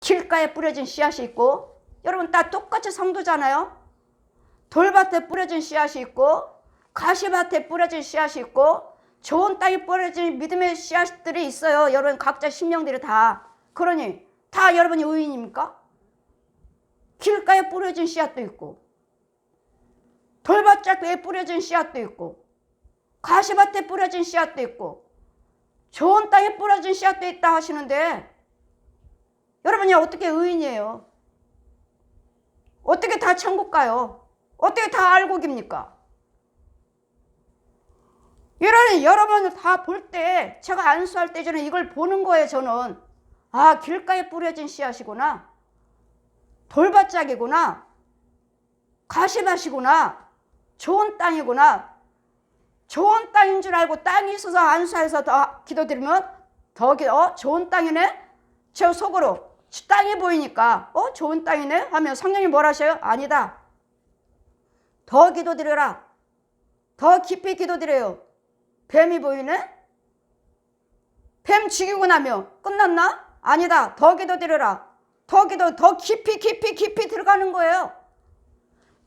길가에 뿌려진 씨앗이 있고, 여러분 다 똑같이 성도잖아요. 돌밭에 뿌려진 씨앗이 있고, 가시밭에 뿌려진 씨앗이 있고, 좋은 땅에 뿌려진 믿음의 씨앗들이 있어요. 여러분 각자 심령들이 다. 그러니 다 여러분이 의인입니까? 길가에 뿌려진 씨앗도 있고, 돌밭에 뿌려진 씨앗도 있고, 가시밭에 뿌려진 씨앗도 있고, 좋은 땅에 뿌려진 씨앗도 있다 하시는데, 여러분이 어떻게 의인이에요? 어떻게 다 천국 가요? 어떻게 다 알곡입니까? 이러니 여러분 다 볼 때, 제가 안수할 때 저는 이걸 보는 거예요. 저는 아, 길가에 뿌려진 씨앗이구나, 돌밭짝이구나, 가시밭이구나, 좋은 땅이구나. 좋은 땅인 줄 알고 땅이 있어서 안수해서 더 기도드리면 더 좋은 땅이네? 저 속으로 땅이 보이니까 좋은 땅이네? 하면 성령님 뭐라 하셔요? 아니다. 더 기도드려라. 더 깊이 기도드려요. 뱀이 보이네? 뱀 죽이고 나면 끝났나? 아니다. 더 기도드려라. 더 깊이 들어가는 거예요.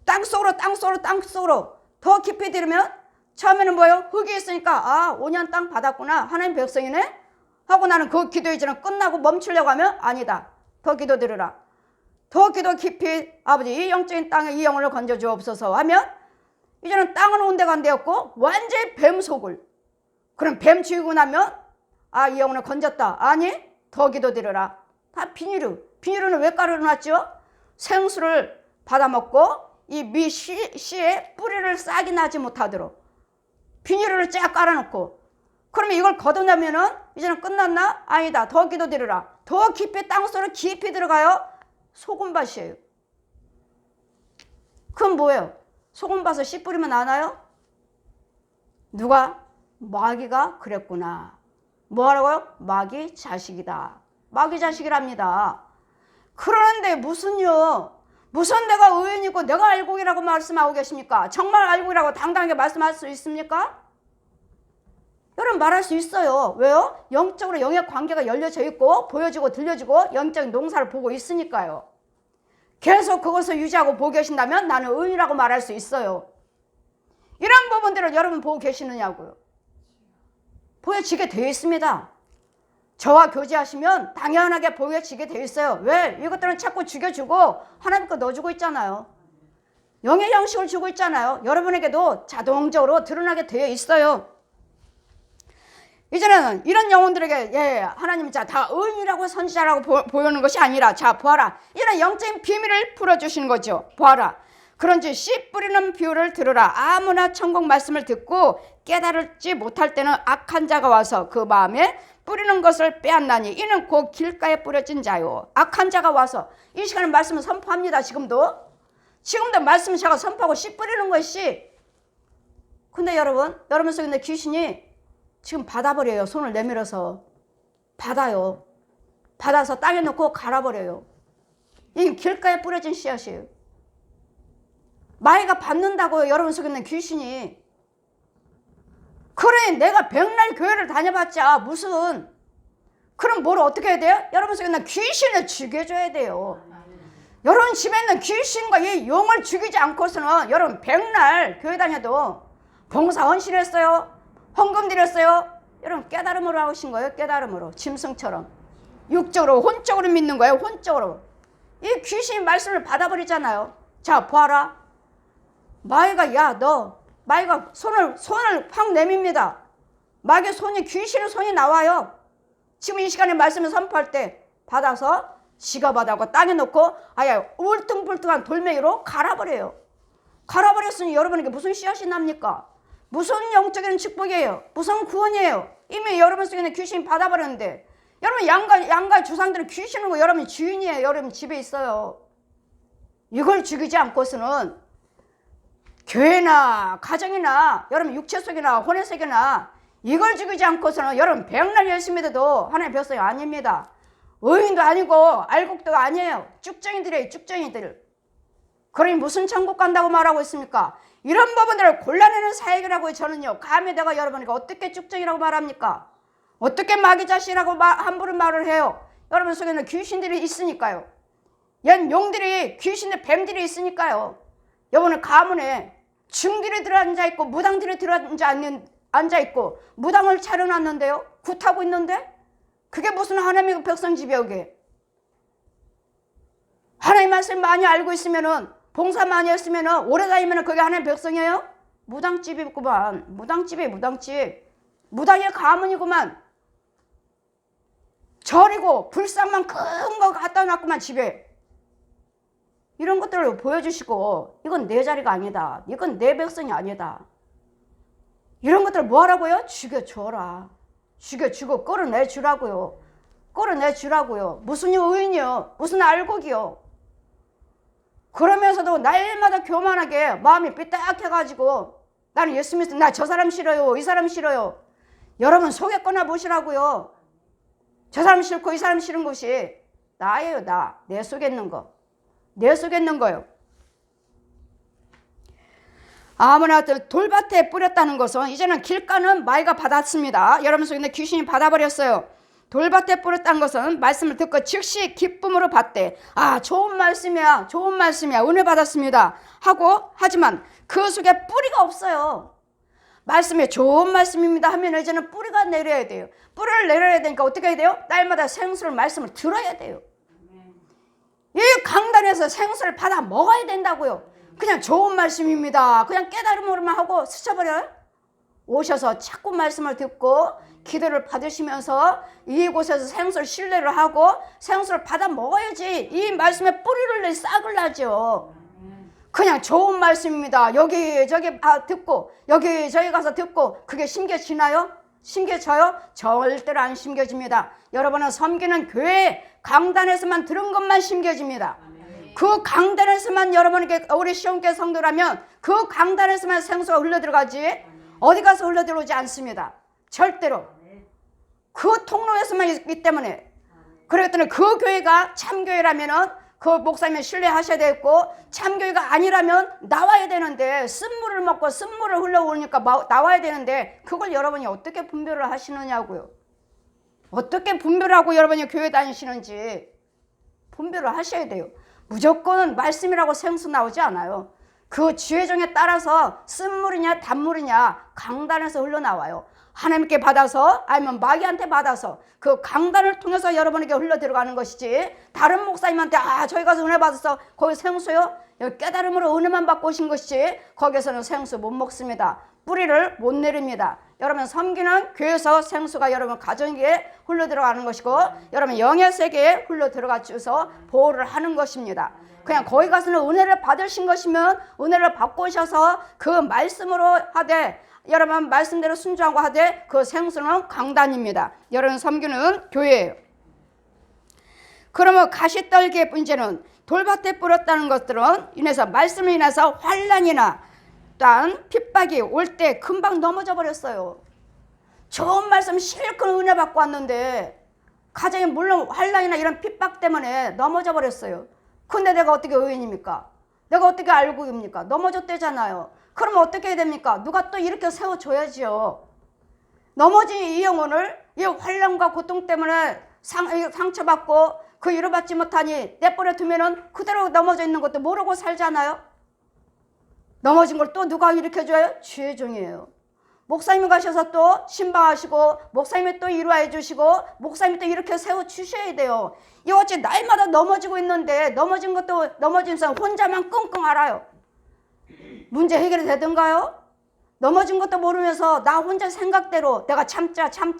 땅속으로 더 깊이 들으면 처음에는 뭐예요? 흙이 있으니까 아, 5년 땅 받았구나, 하나님 백성이네 하고 나는 그 기도 이제는 끝나고 멈추려고 하면 아니다. 더 기도드려라. 더 기도 깊이 아버지 이 영적인 땅에 이 영혼을 건져주옵소서 하면 이제는 땅은 온데간데였고 완전히 뱀 속을. 그럼 뱀 죽이고 나면 아, 이 영혼을 건졌다. 아니, 더 기도드려라. 다 비닐은 왜 깔아놨죠? 생수를 받아먹고 이 씨에 뿌리를 싹이 나지 못하도록 비닐을 쫙 깔아놓고, 그러면 이걸 걷어내면은 이제는 끝났나? 아니다. 더 기도드려라. 더 깊이 땅속으로 깊이 들어가요. 소금밭이에요. 그건 뭐예요? 소금밭을 씨 뿌리면 나나요? 누가? 마귀가 그랬구나. 뭐하라고요? 마귀 자식이다. 마귀 자식이랍니다. 그러는데 무슨 내가 의인이고 내가 알곡이라고 말씀하고 계십니까? 정말 알곡이라고 당당하게 말씀할 수 있습니까? 여러분 말할 수 있어요. 왜요? 영적으로 영의 관계가 열려져 있고 보여지고 들려지고 영적인 농사를 보고 있으니까요. 계속 그것을 유지하고 보고 계신다면 나는 의인이라고 말할 수 있어요. 이런 부분들을 여러분 보고 계시느냐고요. 보여지게 되어 있습니다. 저와 교제하시면 당연하게 보여지게 되어 있어요. 왜? 이것들은 자꾸 죽여주고 하나님 거 넣어주고 있잖아요. 영의 형식을 주고 있잖아요. 여러분에게도 자동적으로 드러나게 되어 있어요. 이제는 이런 영혼들에게 하나님 다 의인이라고 선지자라고 보이는 것이 아니라 자 보아라. 이런 영적인 비밀을 풀어주시는 거죠. 보아라. 그런지 씨 뿌리는 비유를 들으라. 아무나 천국 말씀을 듣고 깨달지 못할 때는 악한 자가 와서 그 마음에 뿌리는 것을 빼앗나니 이는 곧 길가에 뿌려진 자요. 악한 자가 와서 이 시간에 말씀을 선포합니다. 지금도 말씀을 제가 선포하고 씨 뿌리는 것이. 근데 여러분 속에 있는 귀신이 지금 받아버려요. 손을 내밀어서 받아요. 받아서 땅에 놓고 갈아버려요. 이게 길가에 뿌려진 씨앗이에요. 마귀가 받는다고요. 여러분 속에 있는 귀신이. 그래 내가 백날 교회를 다녀봤자 무슨, 그럼 뭘 어떻게 해야 돼요? 여러분 속에 있는 귀신을 죽여줘야 돼요. 여러분 집에 있는 귀신과 이 영을 죽이지 않고서는 여러분 백날 교회 다녀도 봉사 헌신했어요, 헌금 드렸어요, 여러분 깨달음으로 하신 거예요. 깨달음으로 짐승처럼 육적으로 혼적으로 믿는 거예요. 혼적으로. 이 귀신이 말씀을 받아버리잖아요. 자 보아라. 마귀가 손을 확 내밉니다. 마귀의 손이, 귀신의 손이 나와요. 지금 이 시간에 말씀을 선포할 때 받아서 지가 받아고 땅에 놓고 아야 울퉁불퉁한 돌멩이로 갈아버려요. 갈아버렸으니 여러분에게 무슨 씨앗이 납니까? 무슨 영적인 축복이에요? 무슨 구원이에요? 이미 여러분 속에 있는 귀신이 받아버렸는데, 여러분 양가 주상들은 귀신이고 여러분 주인이에요. 여러분 집에 있어요. 이걸 죽이지 않고서는 교회나 가정이나 여러분 육체 속이나 혼의 속이나 이걸 죽이지 않고서는 여러분 백날 열심히 돼도 하나님의 백성이 아닙니다. 의인도 아니고 알곡도 아니에요. 쭉정이들이에요. 쭉정이들. 그러니 무슨 천국 간다고 말하고 있습니까? 이런 부분들을 골라내는 사역이라고. 저는요 감히 내가 여러분에게 어떻게 쭉정이라고 말합니까? 어떻게 마귀 자식이라고 함부로 말을 해요? 여러분 속에는 귀신들이 있으니까요. 옛 용들이, 귀신들, 뱀들이 있으니까요. 여러분은 가문에 중들이 들어앉아있고 무당들이 들어앉아있고 무당을 차려놨는데요. 굿하고 있는데 그게 무슨 하나님의 백성 집이오게. 하나님 말씀 많이 알고 있으면은, 봉사 많이 했으면은, 오래 다니면은 그게 하나님의 백성이에요? 무당집이구만. 무당집이에요. 무당집. 무당의 가문이구만. 절이고 불상만 큰 거 갖다 놨구만 집에. 이런 것들을 보여주시고, 이건 내 자리가 아니다. 이건 내 백성이 아니다. 이런 것들을 뭐 하라고요? 죽여줘라. 죽여주고 끌어내주라고요. 끌어내주라고요. 무슨 의인이요? 무슨 알곡이요? 그러면서도 날마다 교만하게 마음이 삐딱해가지고 나는 예수 믿어. 나 저 사람 싫어요. 이 사람 싫어요. 여러분 속였거나 보시라고요. 저 사람 싫고 이 사람 싫은 것이 나예요. 나. 내 속에 있는 거. 내 속에 있는 거요. 아무나 돌밭에 뿌렸다는 것은 이제는 길가는 마이가 받았습니다. 여러분 속에 있는 귀신이 받아버렸어요. 돌밭에 뿌렸다는 것은 말씀을 듣고 즉시 기쁨으로 받되, 아 좋은 말씀이야, 좋은 말씀이야, 은혜 받았습니다 하고, 하지만 그 속에 뿌리가 없어요. 말씀이 좋은 말씀입니다 하면 이제는 뿌리가 내려야 돼요. 뿌리를 내려야 되니까 어떻게 해야 돼요? 날마다 생수를, 말씀을 들어야 돼요. 이 강단에서 생수를 받아 먹어야 된다고요. 그냥 좋은 말씀입니다, 그냥 깨달음으로만 하고 스쳐버려요? 오셔서 자꾸 말씀을 듣고 기도를 받으시면서 이곳에서 생수를 신뢰를 하고 생수를 받아 먹어야지 이 말씀에 뿌리를 내 싹을 나죠. 그냥 좋은 말씀입니다, 여기저기 듣고 여기저기 가서 듣고 그게 심겨지나요? 심겨져요? 절대로 안 심겨집니다. 여러분은 섬기는 교회 강단에서만 들은 것만 심겨집니다. 그 강단에서만, 여러분에게 우리 시온교회 성도라면 그 강단에서만 생수가 흘러들어가지 어디 가서 흘러들어오지 않습니다. 절대로. 그 통로에서만 있기 때문에. 그렇기 때문에 그 교회가 참교회라면은 그 목사님을 신뢰하셔야 되고, 참교회가 아니라면 나와야 되는데, 쓴물을 먹고 쓴물을 흘러오니까 나와야 되는데, 그걸 여러분이 어떻게 분별을 하시느냐고요. 어떻게 분별하고 여러분이 교회 다니시는지 분별을 하셔야 돼요. 무조건 말씀이라고 생수 나오지 않아요. 그 지혜정에 따라서 쓴물이냐 단물이냐 강단에서 흘러나와요. 하나님께 받아서 아니면 마귀한테 받아서 그 강단을 통해서 여러분에게 흘러들어가는 것이지, 다른 목사님한테 저희 가서 은혜 받아서 거기 생수요? 여기 깨달음으로 은혜만 받고 오신 것이지 거기서는 생수 못 먹습니다. 뿌리를 못 내립니다. 여러분 섬기는 교회에서 생수가 여러분 가정에 흘러들어가는 것이고, 여러분 영의 세계에 흘러들어가 주셔서 보호를 하는 것입니다. 그냥 거기 가서는 은혜를 받으신 것이면 은혜를 받고 오셔서 그 말씀으로 하되, 여러분 말씀대로 순종하고 하되 그 생수는 강단입니다. 여러분 섬기는 교회예요. 그러면 가시떨기의 문제는 돌밭에 뿌렸다는 것들은 인해서 말씀을 인해서 환난이나 또한 핍박이 올 때 금방 넘어져 버렸어요. 좋은 말씀 실컷 은혜 받고 왔는데 가정에 물론 환난이나 이런 핍박 때문에 넘어져 버렸어요. 근데 내가 어떻게 의인입니까? 내가 어떻게 알고입니까? 넘어졌대잖아요. 그러면 어떻게 해야 됩니까? 누가 또 이렇게 세워줘야지요. 넘어진 이 영혼을 이 환난과 고통 때문에 상처받고 그 위로받지 못하니 내버려 두면은 그대로 넘어져 있는 것도 모르고 살잖아요. 넘어진 걸 또 누가 일으켜줘요? 주의 종이에요. 목사님이 가셔서 또 신방하시고 목사님이 또 위로해 주시고 목사님이 또 이렇게 세워주셔야 돼요. 이 어찌 날마다 넘어지고 있는데 넘어진 것도 넘어진 사람 혼자만 끙끙 앓아요. 문제 해결이 되던가요? 넘어진 것도 모르면서 나 혼자 생각대로 내가 참자 참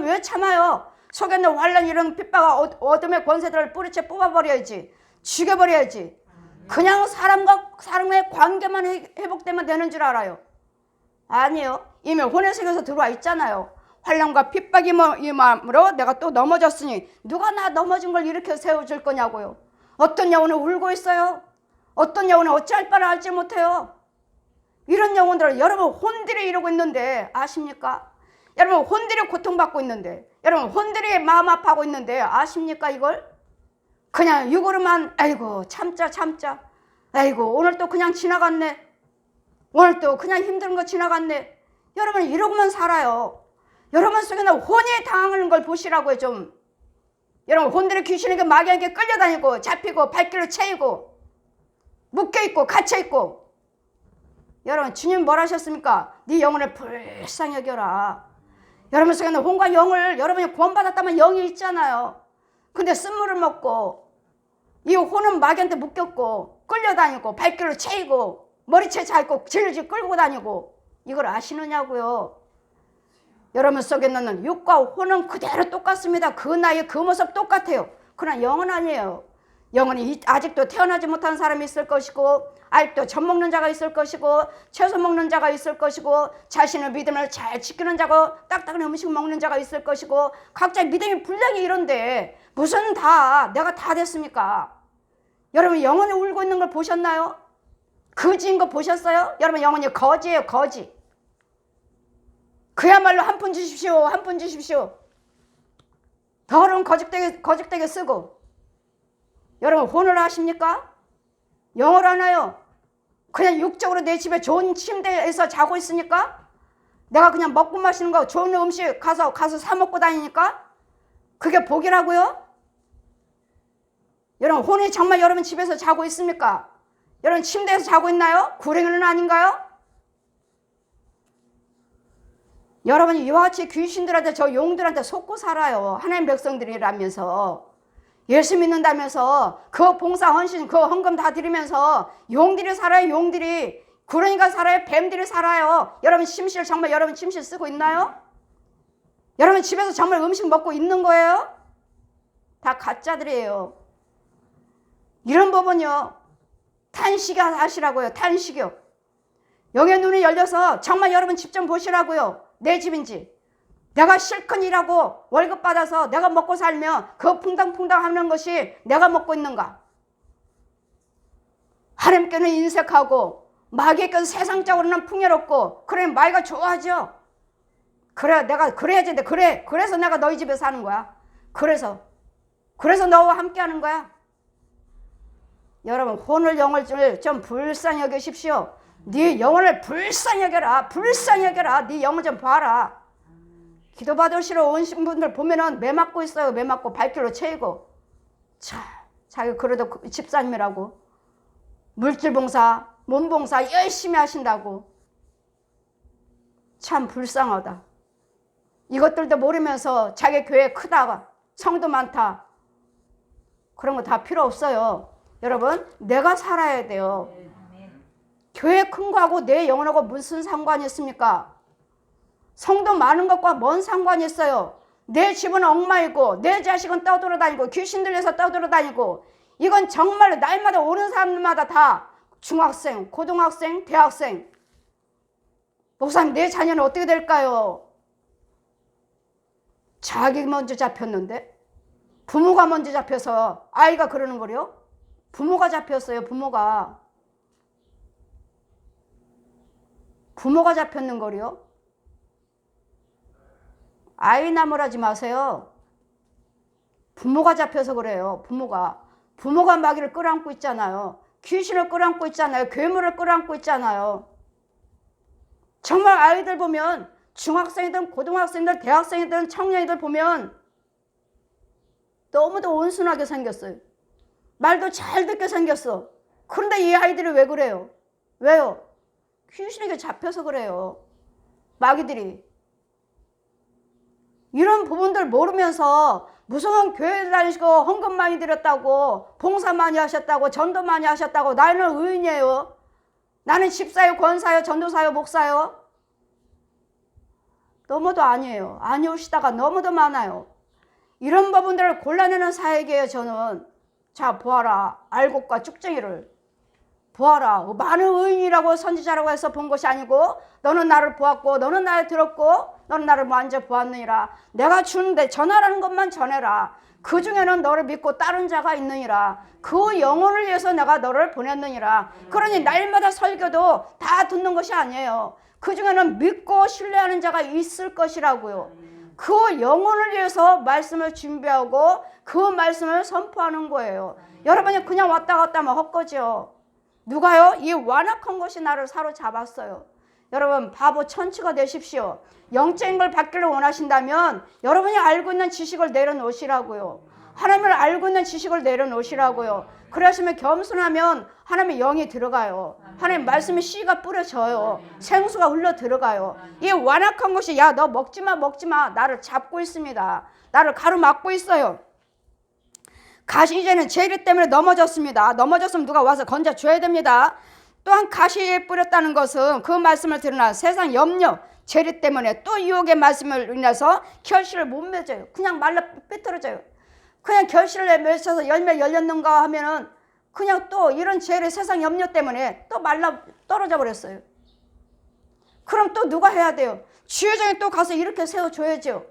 왜 참아요? 속에 있는 환난 이런 핍박과 어둠의 권세들을 뿌리채 뽑아버려야지, 죽여버려야지. 그냥 사람과 사람의 관계만 회복되면 되는 줄 알아요. 아니에요. 이미 혼의 세계에서 들어와 있잖아요. 환난과 핍박이 이 마음으로 내가 또 넘어졌으니 누가 나 넘어진 걸 이렇게 세워줄 거냐고요. 어떤 영혼은 울고 있어요. 어떤 영혼은 어찌할 바를 알지 못해요. 이런 영혼들은 여러분 혼들이 이러고 있는데 아십니까? 여러분 혼들이 고통받고 있는데, 여러분 혼들이 마음 아파하고 있는데 아십니까? 이걸 그냥 육으로만 아이고 참자 아이고 오늘 또 그냥 지나갔네, 오늘 또 그냥 힘든 거 지나갔네. 여러분 이러고만 살아요. 여러분 속에는 혼이 당하는 걸 보시라고요. 좀 여러분 혼들의 귀신에게 마귀에게 끌려다니고 잡히고 발길로 채이고 묶여있고 갇혀있고. 여러분 주님 뭘 하셨습니까? 네 영혼을 불쌍히 여겨라. 여러분 속에 있는 혼과 영을 여러분이 구원받았다면 영이 있잖아요. 근데 쓴물을 먹고 이 혼은 마귀한테 묶였고 끌려다니고 발길로 채이고 머리채 잡고 질질 끌고 다니고. 이걸 아시느냐고요. 여러분 속에 있는 육과 혼은 그대로 똑같습니다. 그 나이 그 모습 똑같아요. 그러나 영은 아니에요. 영은 아직도 태어나지 못한 사람이 있을 것이고 아직도 젖 먹는 자가 있을 것이고 채소 먹는 자가 있을 것이고 자신의 믿음을 잘 지키는 자고 딱딱한 음식 먹는 자가 있을 것이고 각자 믿음이 분량이 이런데 무슨 내가 다 됐습니까? 여러분 영혼이 울고 있는 걸 보셨나요? 거지인 거 보셨어요? 여러분 영혼이 거지예요. 거지. 그야말로 한 푼 주십시오. 한 푼 주십시오. 더러운 거짓되게 쓰고. 여러분 혼을 아십니까? 영을 하나요? 그냥 육적으로 내 집에 좋은 침대에서 자고 있으니까? 내가 그냥 먹고 마시는 거 좋은 음식 가서 사 먹고 다니니까? 그게 복이라고요? 여러분 혼이 정말 여러분 집에서 자고 있습니까? 여러분 침대에서 자고 있나요? 구렁이는 아닌가요? 여러분이 이와 같이 귀신들한테 저 용들한테 속고 살아요. 하나님 백성들이라면서. 예수 믿는다면서 그 봉사 헌신 그 헌금 다 드리면서 용들이 살아요. 용들이. 구렁이가 살아요. 뱀들이 살아요. 여러분 침실 정말 여러분 침실 쓰고 있나요? 여러분 집에서 정말 음식 먹고 있는 거예요? 다 가짜들이에요. 이런 법은요. 탄식하시라고요. 탄식이요. 영의 눈이 열려서 정말 여러분 집 좀 보시라고요. 내 집인지. 내가 실컷 일하고 월급 받아서 내가 먹고 살면 그 퐁당퐁당 하는 것이 내가 먹고 있는가? 하나님께는 인색하고 마귀에게는 세상적으로는 풍요롭고 그래 마귀가 좋아하죠. 그래 내가 그래야지. 그래 그래서 내가 너희 집에 사는 거야. 그래서 너와 함께 하는 거야. 여러분 혼을 영을 좀 불쌍히 여기십시오. 네 영혼을 불쌍히 여겨라. 불쌍히 여겨라. 네 영혼 좀 봐라. 기도 받으시러 오신 분들 보면은 매 맞고 있어요. 매 맞고 발길로 채이고. 자기 그래도 집사님이라고 물질 봉사, 몸 봉사 열심히 하신다고. 참 불쌍하다. 이것들도 모르면서 자기 교회 크다, 성도 많다. 그런 거 다 필요 없어요. 여러분 내가 살아야 돼요. 교회 큰 거하고 내 영혼하고 무슨 상관이 있습니까? 성도 많은 것과 뭔 상관이 있어요? 내 집은 엉망이고 내 자식은 떠돌아다니고 귀신 들려서 떠돌아다니고 이건 정말로 날마다 오는 사람마다 다 중학생, 고등학생, 대학생. 목사님 내 자녀는 어떻게 될까요? 자기 먼저 잡혔는데 부모가 먼저 잡혀서 아이가 그러는 거요? 부모가 잡혔어요. 부모가 잡혔는 거요? 아이 나무라지 마세요. 부모가 잡혀서 그래요. 부모가 마귀를 끌어안고 있잖아요. 귀신을 끌어안고 있잖아요. 괴물을 끌어안고 있잖아요. 정말 아이들 보면 중학생이든 고등학생이든 대학생이든 청년이들 보면 너무도 온순하게 생겼어요. 말도 잘 듣게 생겼어. 그런데 이 아이들이 왜 그래요? 왜요? 귀신에게 잡혀서 그래요. 마귀들이. 이런 부분들 모르면서 무슨 교회 다니시고 헌금 많이 드렸다고 봉사 많이 하셨다고 전도 많이 하셨다고 나는 의인이에요. 나는 집사요 권사요 전도사요 목사요. 너무도 아니에요. 아니오시다가 너무도 많아요. 이런 부분들을 골라내는 사역이에요. 저는. 자 보아라. 알곡과 쭉쟁이를 보아라. 많은 의인이라고 선지자라고 해서 본 것이 아니고 너는 나를 보았고 너는 나를 들었고 너는 나를 먼저 보았느니라. 내가 주는데 전하라는 것만 전해라. 그 중에는 너를 믿고 따른 자가 있느니라. 그 영혼을 위해서 내가 너를 보냈느니라. 그러니 날마다 설교도 다 듣는 것이 아니에요. 그 중에는 믿고 신뢰하는 자가 있을 것이라고요. 그 영혼을 위해서 말씀을 준비하고 그 말씀을 선포하는 거예요. 여러분이 그냥 왔다 갔다 하면 헛거지요. 누가요? 이 완악한 것이 나를 사로잡았어요. 여러분 바보 천치가 되십시오. 영적인 걸 받기를 원하신다면 여러분이 알고 있는 지식을 내려놓으시라고요. 하나님을 알고 있는 지식을 내려놓으시라고요. 그러시면 겸손하면 하나님의 영이 들어가요. 하나님 말씀의 씨가 뿌려져요. 생수가 흘러 들어가요. 이 완악한 것이 야 너 먹지마 먹지마 나를 잡고 있습니다. 나를 가로막고 있어요. 가시 이제는 재리 때문에 넘어졌습니다. 넘어졌으면 누가 와서 건져줘야 됩니다. 또한 가시에 뿌렸다는 것은 그 말씀을 들으나 세상 염려 재리 때문에 또 유혹의 말씀을 인해서 결실을 못 맺어요. 그냥 말라 삐뚤어져요. 그냥 결실을 맺어서 열매 열렸는가 하면은 그냥 또 이런 재리 세상 염려 때문에 또 말라 떨어져 버렸어요. 그럼 또 누가 해야 돼요? 주여정이 또 가서 이렇게 세워줘야죠.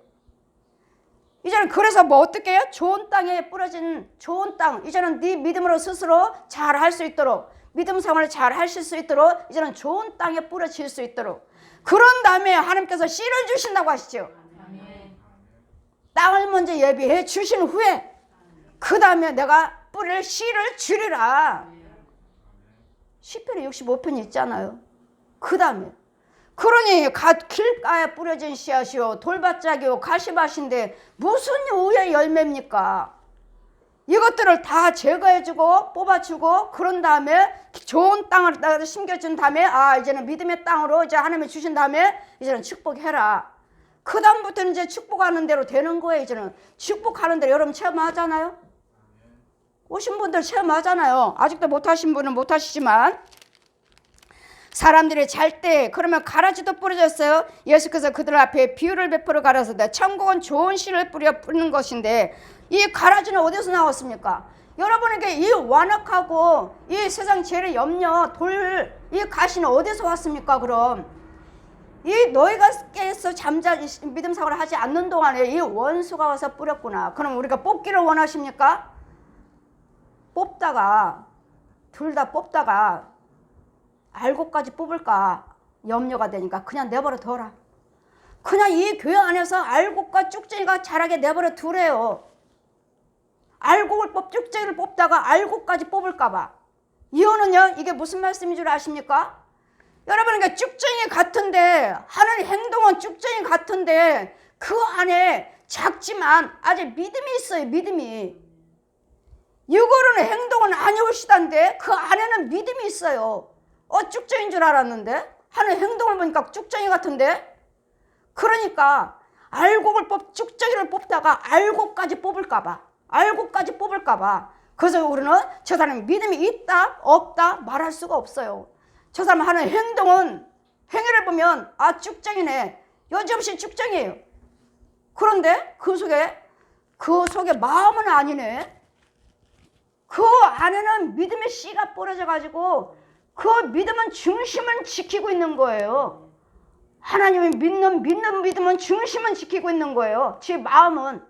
이제는 그래서 뭐 어떻게 해요? 좋은 땅에 뿌려진 좋은 땅. 이제는 네 믿음으로 스스로 잘 할 수 있도록 믿음 생활을 잘 하실 수 있도록 이제는 좋은 땅에 뿌려질 수 있도록 그런 다음에 하나님께서 씨를 주신다고 하시죠. 땅을 먼저 예비해 주신 후에 그 다음에 내가 뿌릴 씨를 주리라. 시편에 65편이 있잖아요. 그 다음에 그러니 길가에 뿌려진 씨앗이요 돌밭짝이요 가시밭인데 무슨 우의 열매입니까? 이것들을 다 제거해주고 뽑아주고 그런 다음에 좋은 땅을 심겨준 다음에 이제는 믿음의 땅으로 이제 하나님이 주신 다음에 이제는 축복해라. 그 다음부터는 이제 축복하는 대로 되는 거예요. 이제는 축복하는 대로 여러분 체험하잖아요. 오신 분들 체험하잖아요. 아직도 못하신 분은 못하시지만 사람들이 잘 때 그러면 가라지도 뿌려졌어요. 예수께서 그들 앞에 비유를 베풀어 가라사대 천국은 좋은 씨를 뿌리는 것인데 이 가라지는 어디서 나왔습니까? 여러분에게 이 완악하고 이 세상 죄의 염려 이 가시는 어디서 왔습니까? 그럼 이 너희가 깨서 믿음 사고를 하지 않는 동안에 이 원수가 와서 뿌렸구나. 그럼 우리가 뽑기를 원하십니까? 뽑다가 둘 다 뽑다가 알고까지 뽑을까 염려가 되니까 그냥 내버려 둬라. 그냥 이 교회 안에서 알곡과 쭉쟁이가 자라게 내버려 두래요. 알곡을 쭉쟁이를 뽑다가 알곡까지 뽑을까 봐. 이유는요, 이게 무슨 말씀인 줄 아십니까? 여러분에게 쭉쟁이 같은데 하는 행동은 쭉쟁이 같은데 그 안에 작지만 아직 믿음이 있어요. 믿음이. 이거는 행동은 아니오시단데 그 안에는 믿음이 있어요. 쭉쟁이인 줄 알았는데 하는 행동을 보니까 쭉쟁이 같은데. 그러니까 쭉쟁이를 뽑다가 알곡까지 뽑을까봐. 그래서 우리는 저 사람이 믿음이 있다 없다 말할 수가 없어요. 저 사람 하는 행위를 보면 쭉쟁이네. 여지없이 쭉쟁이에요. 그런데 그 속에 마음은 아니네. 그 안에는 믿음의 씨가 뿌려져 가지고 그 믿음은 중심을 지키고 있는 거예요. 하나님이 믿는 믿음은 중심은 지키고 있는 거예요. 제 마음은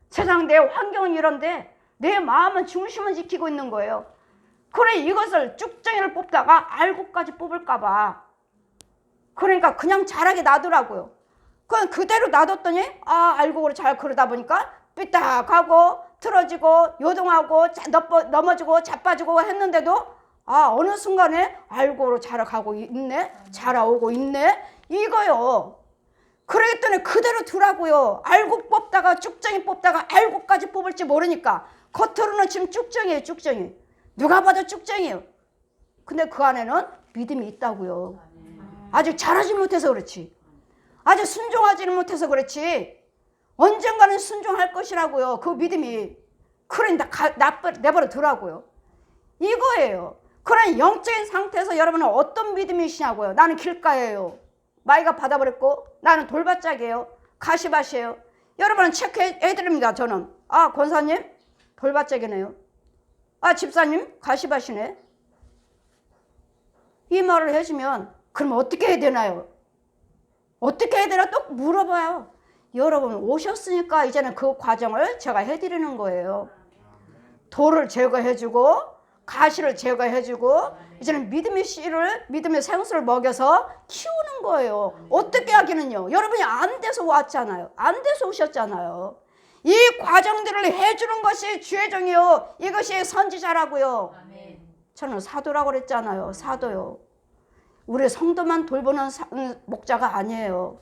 세상 내 환경은 이런데 내 마음은 중심은 지키고 있는 거예요. 그래 이것을 쭉쟁이를 뽑다가 알곡까지 뽑을까 봐. 그러니까 그냥 자라게 놔두라고요. 그냥 그대로 놔뒀더니 알곡으로 잘 그러다 보니까 삐딱하고 틀어지고 요동하고 넘어지고 자빠지고 했는데도 어느 순간에 알곡으로 자라가고 있네. 자라오고 있네. 이거요. 그랬더니 그대로 두라고요. 알곡 뽑다가 쭉쟁이 뽑다가 알곡까지 뽑을지 모르니까 겉으로는 지금 쭉쟁이에요. 쭉쟁이. 누가 봐도 쭉쟁이에요. 근데 그 안에는 믿음이 있다고요. 아직 자라지 못해서 그렇지. 아직 순종하지는 못해서 그렇지. 언젠가는 순종할 것이라고요. 그 믿음이. 그러니까 내버려 두라고요. 이거예요. 그런 영적인 상태에서 여러분은 어떤 믿음이시냐고요. 나는 길가예요. 마이가 받아버렸고 나는 돌밭짝이에요. 가시밭이에요. 여러분은 체크해드립니다. 저는 권사님 돌밭짝이네요. 집사님 가시밭이네. 이 말을 해주면 그럼 어떻게 해야 되나요? 어떻게 해야 되나 또 물어봐요. 여러분 오셨으니까 이제는 그 과정을 제가 해드리는 거예요. 돌을 제거해주고 가시를 제거해주고 이제는 믿음의 생수를 먹여서 키우는 거예요. 어떻게 하기는요? 여러분이 안 돼서 왔잖아요. 안 돼서 오셨잖아요. 이 과정들을 해주는 것이 주의 종이요. 이것이 선지자라고요. 저는 사도라고 그랬잖아요. 사도요. 우리 성도만 돌보는 목자가 아니에요.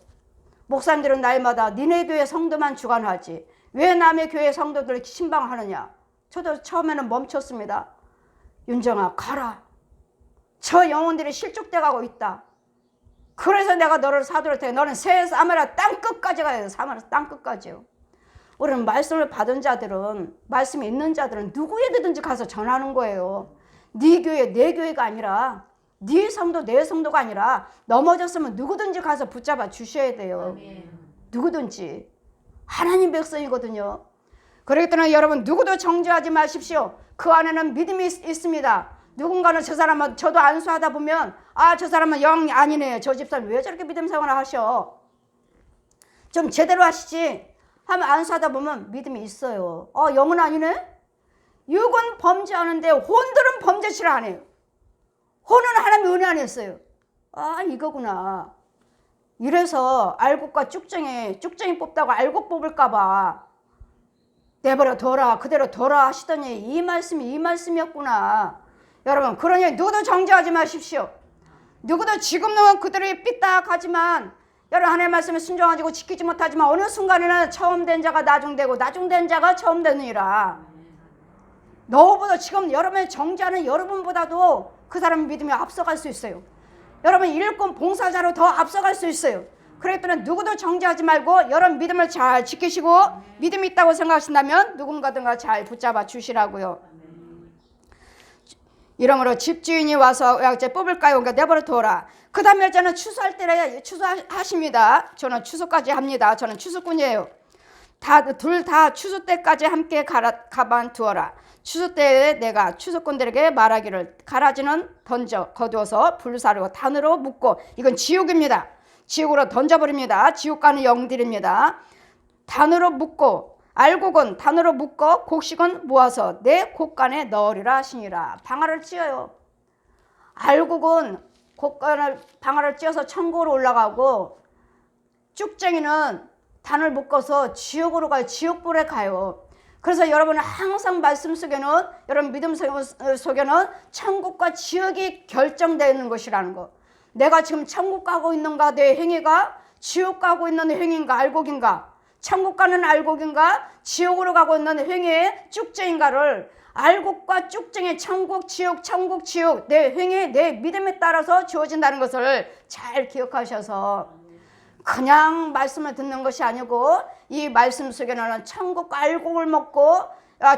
목사님들은 날마다 니네 교회 성도만 주관하지 왜 남의 교회 성도들 신방하느냐? 저도 처음에는 멈췄습니다. 윤정아, 가라. 저 영혼들이 실족돼 가고 있다. 그래서 내가 너를 사도를 테. 너는 사마리아 땅끝까지 가야 돼. 사마리아 땅끝까지요. 우리는 말씀을 받은 자들은, 말씀이 있는 자들은 누구에게든지 가서 전하는 거예요. 네 교회, 내 교회가 아니라, 네 성도, 내 성도가 아니라 넘어졌으면 누구든지 가서 붙잡아 주셔야 돼요. 아멘. 누구든지. 하나님 백성이거든요. 그렇기 때문에 여러분 누구도 정죄하지 마십시오. 그 안에는 믿음이 있습니다. 누군가는 저 사람은, 저도 안수하다 보면 저 사람은 영 아니네. 저 집사람 왜 저렇게 믿음 생활을 하셔? 좀 제대로 하시지. 하면 안수하다 보면 믿음이 있어요. 영은 아니네? 육은 범죄하는데 혼들은 범죄치를 안 해요. 혼은 하나님의 은혜 안에 있어요. 이거구나. 이래서 알곡과 쭉쟁이 뽑다고 알곡 뽑을까 봐 내버려 둬라, 그대로 둬라 하시더니 이 말씀이었구나. 여러분, 그러니 누구도 정죄하지 마십시오. 누구도 지금은 그들이 삐딱하지만 여러분 하나님의 말씀에 순종하고 지키지 못하지만 어느 순간에는 처음 된 자가 나중되고 나중된 자가 처음 되느니라. 너보다 지금 여러분의 정죄하는 여러분보다도 그 사람의 믿음이 앞서갈 수 있어요. 여러분 일꾼 봉사자로 더 앞서갈 수 있어요. 그렇기 때문에 누구도 정죄하지 말고 여러분 믿음을 잘 지키시고 믿음이 있다고 생각하신다면 누군가든가 잘 붙잡아 주시라고요. 이러므로 집주인이 와서 약제 뽑을까요? 그러니까 내버려 둬라. 그 다음에 저는 추수할 때라 추수하십니다. 저는 추수까지 합니다. 저는 추수꾼이에요. 둘 다 추수 때까지 함께 가만 두어라. 추수 때에 내가 추수꾼들에게 말하기를 가라지는 던져 거두어서 불사르고 단으로 묶고, 이건 지옥입니다. 지옥으로 던져버립니다. 지옥 가는 영들입니다. 단으로 묶고, 알곡은 단으로 묶어 곡식은 모아서 내 곡간에 넣으리라 하시니라. 방아를 찧어요. 알곡은 방아를 찧어서 천국으로 올라가고, 쭉쟁이는 단을 묶어서 지옥으로 가요. 지옥불에 가요. 그래서 여러분은 항상 말씀 속에는, 여러분 믿음 속에는 천국과 지옥이 결정되는 것이라는 거. 내가 지금 천국 가고 있는가, 내 행위가 지옥 가고 있는 행위인가, 알곡인가, 천국 가는 알곡인가, 지옥으로 가고 있는 행위의 쭉쟁인가를, 알곡과 쭉쟁이, 천국, 지옥, 천국, 지옥, 내 행위, 내 믿음에 따라서 주어진다는 것을 잘 기억하셔서 그냥 말씀을 듣는 것이 아니고 이 말씀 속에는 천국 알곡을 먹고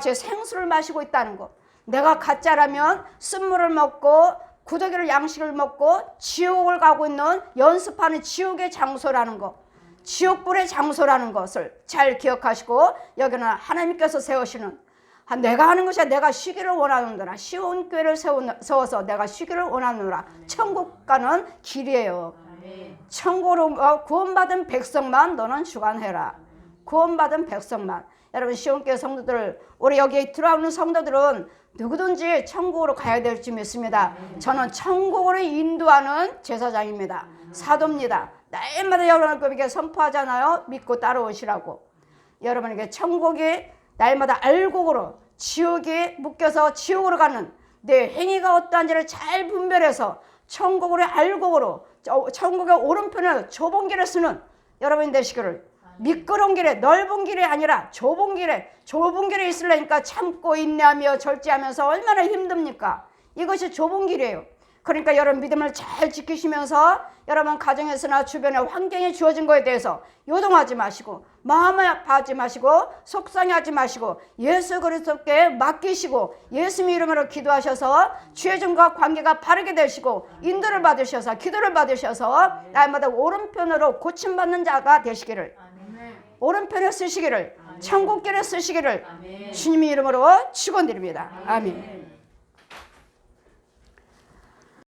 제 생수를 마시고 있다는 것. 내가 가짜라면 쓴물을 먹고 구더기를 양식을 먹고 지옥을 가고 있는, 연습하는 지옥의 장소라는 것, 지옥불의 장소라는 것을 잘 기억하시고, 여기는 하나님께서 세우시는, 내가 하는 것이 내가 쉬기를 원하는구나. 시온 교회를 세워서 내가 쉬기를 원하노라. 천국 가는 길이에요. 천국으로 구원받은 백성만 너는 주관해라. 구원받은 백성만. 여러분 시온교회 성도들, 우리 여기 들어오는 성도들은 누구든지 천국으로 가야 될 줄 믿습니다. 저는 천국으로 인도하는 제사장입니다. 사도입니다. 날마다 여러분에게 선포하잖아요. 믿고 따라오시라고. 여러분에게 천국이 날마다 알곡으로, 지옥에 묶여서 지옥으로 가는 내 행위가 어떠한지를 잘 분별해서 천국으로 알곡으로, 천국의 오른편을 좁은 길에 쓰는 여러분이 되시기를. 미끄러운 길에, 넓은 길이 아니라 좁은 길에 있으려니까 참고 인내하며 절제하면서 얼마나 힘듭니까? 이것이 좁은 길이에요. 그러니까 여러분 믿음을 잘 지키시면서 여러분 가정에서나 주변의 환경에 주어진 거에 대해서 요동하지 마시고, 마음 아파하지 마시고, 속상해하지 마시고, 예수 그리스도께 맡기시고 예수님 이름으로 기도하셔서 죄정과 관계가 바르게 되시고 인도를 받으셔서, 기도를 받으셔서 날마다 오른편으로 고침받는 자가 되시기를, 오른편에 쓰시기를, 천국길에 쓰시기를 주님의 이름으로 축원드립니다. 아멘.